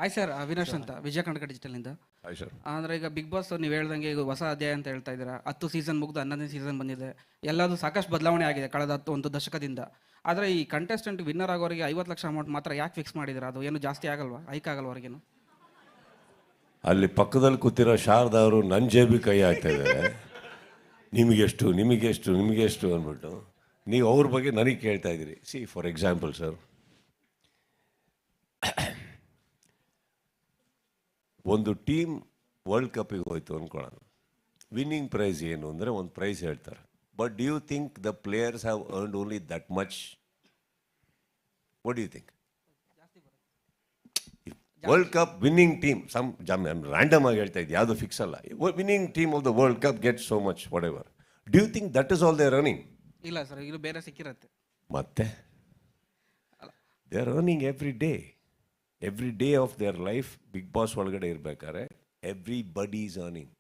ಆಯ್ತು ಸರ್, ಅವಿನಾಶ್ ಅಂತ ವಿಜಯ ಕರ್ನಾಟಕ ಡಿಜಿಟಲಿಂದ. Hi sir. ಅಂದರೆ ಈಗ ಬಿಗ್ ಬಾಸ್ ನೀವು ಹೇಳ್ದಂಗೆ ಈಗ ಹೊಸ ಅಧ್ಯಾಯ ಅಂತ ಹೇಳ್ತಾ ಇದ್ದೀರಾ. 10 ಸೀಸನ್ ಮುಗಿದು 11ನೇ ಸೀಸನ್ ಬಂದಿದೆ. ಎಲ್ಲದೂ ಸಾಕಷ್ಟು ಬದಲಾವಣೆ ಆಗಿದೆ ಕಳೆದ ಒಂದು ದಶಕದಿಂದ. ಆದರೆ ಈ ಕಂಟೆಸ್ಟೆಂಟ್ ವಿನ್ನರ್ ಆಗೋರಿಗೆ 50 ಲಕ್ಷ ಅಮೌಂಟ್ ಮಾತ್ರ ಯಾಕೆ ಫಿಕ್ಸ್ ಮಾಡಿದ್ದೀರಾ? ಅದು ಏನು ಜಾಸ್ತಿ ಆಗಲ್ವಾ, ಹೈಕ್ ಆಗಲ್ವಾ ಅವ್ರಿಗೇನು? ಅಲ್ಲಿ ಪಕ್ಕದಲ್ಲಿ ಕೂತಿರೋ ಶಾರದಾ ಅವರು ನನ್ನ ಜೇಬಿಗೆ ಕೈ ಹಾಕ್ತಾ ಇದ್ದಾರೆ. ನಿಮಗೆಷ್ಟು ನಿಮಗೆಷ್ಟು ನಿಮಗೆಷ್ಟು ಅಂದ್ಬಿಟ್ಟು ನೀವು ಅವ್ರ ಬಗ್ಗೆ ನನಗೆ ಕೇಳ್ತಾ ಇದ್ದೀರಿ. ಸಿ ಫಾರ್ ಎಕ್ಸಾಂಪಲ್ ಸರ್, ಒಂದು ಟೀಮ್ ವರ್ಲ್ಡ್ ಕಪ್ಪಿಗೆ ಹೋಯ್ತು ಅಂದ್ಕೊಳ್ಳೋಣ. ವಿನ್ನಿಂಗ್ ಪ್ರೈಸ್ ಏನು ಅಂದರೆ ಒಂದು ಪ್ರೈಸ್ ಹೇಳ್ತಾರೆ. But do you think the players have earned only that much? What do you think? World cup winning team random ಆಗಿ ಹೇಳ್ತಾ ಇದ್ದೆ, ಯಾವುದು ಫಿಕ್ಸ್ ಅಲ್ಲ. Winning team of the world cup get so much whatever. Do you think that is all they running? ಇಲ್ಲ sir, ಇದು ಬೇರೆ ಸಿಕ್ಕಿರತ್ತೆ. ಮತ್ತೆ they are earning every day of their life. Big boss ಒಳಗಡೆ ಇರಬೇಕಾದ್ರೆ everybody is earning.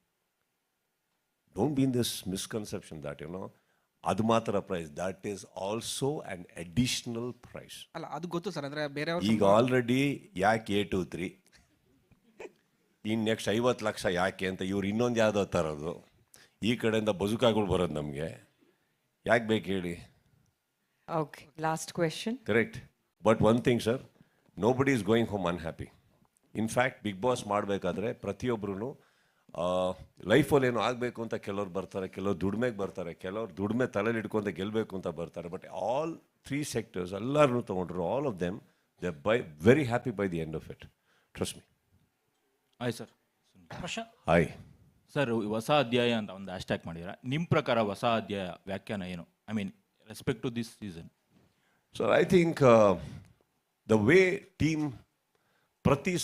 Don't be in this misconception that ಅದು ಮಾತ್ರ prize. That is also an additional prize. ಅಲ್ಲ, ಅದು ಗೊತ್ತು ಸರ್. ಅಂದರೆ ಬೇರೆ ಈಗ ಆಲ್ರೆಡಿ ಯಾಕೆ 823 ಇನ್ನು ನೆಕ್ಸ್ಟ್ 50 ಲಕ್ಷ ಯಾಕೆ ಅಂತ ಇವ್ರು ಇನ್ನೊಂದು ಯಾವುದೋ ತರೋದು, ಈ ಕಡೆಯಿಂದ ಬಜುಕಾಗಳು ಬರೋದು ನಮಗೆ ಯಾಕೆ ಬೇಕು ಹೇಳಿ? Okay, last question. Correct. But one thing sir, nobody is going home unhappy. In fact big boss ಮಾಡಬೇಕಾದ್ರೆ ಪ್ರತಿಯೊಬ್ಬರೂ ಲೈಫಲ್ಲಿ ಏನೋ ಆಗಬೇಕು ಅಂತ ಕೆಲವ್ರು ಬರ್ತಾರೆ, ಕೆಲವ್ರು ದುಡಿಮೆಗೆ ಬರ್ತಾರೆ, ಕೆಲವ್ರು ದುಡಿಮೆ ತಲೆಯಲ್ಲಿ ಹಿಡ್ಕೊಂತ ಗೆಲ್ಲಬೇಕು ಅಂತ ಬರ್ತಾರೆ. ಬಟ್ ಆಲ್ 3 ಸೆಕ್ಟರ್ಸ್ ಎಲ್ಲರೂ ತೊಗೊಂಡ್ರು, all of them they very happy by the end of it. Trust me. Hi sir. Hi sir, ಹೊಸ ಅಧ್ಯಾಯ ಅಂತ ಒಂದು ಹ್ಯಾಶ್ಟ್ಯಾಗ್ ಮಾಡಿದ್ದೀರಾ. ನಿಮ್ಮ ಪ್ರಕಾರ ಹೊಸ ಅಧ್ಯಾಯ ವ್ಯಾಖ್ಯಾನ ಏನು? I mean respect to this season. So I think the way team ಪ್ರತಿ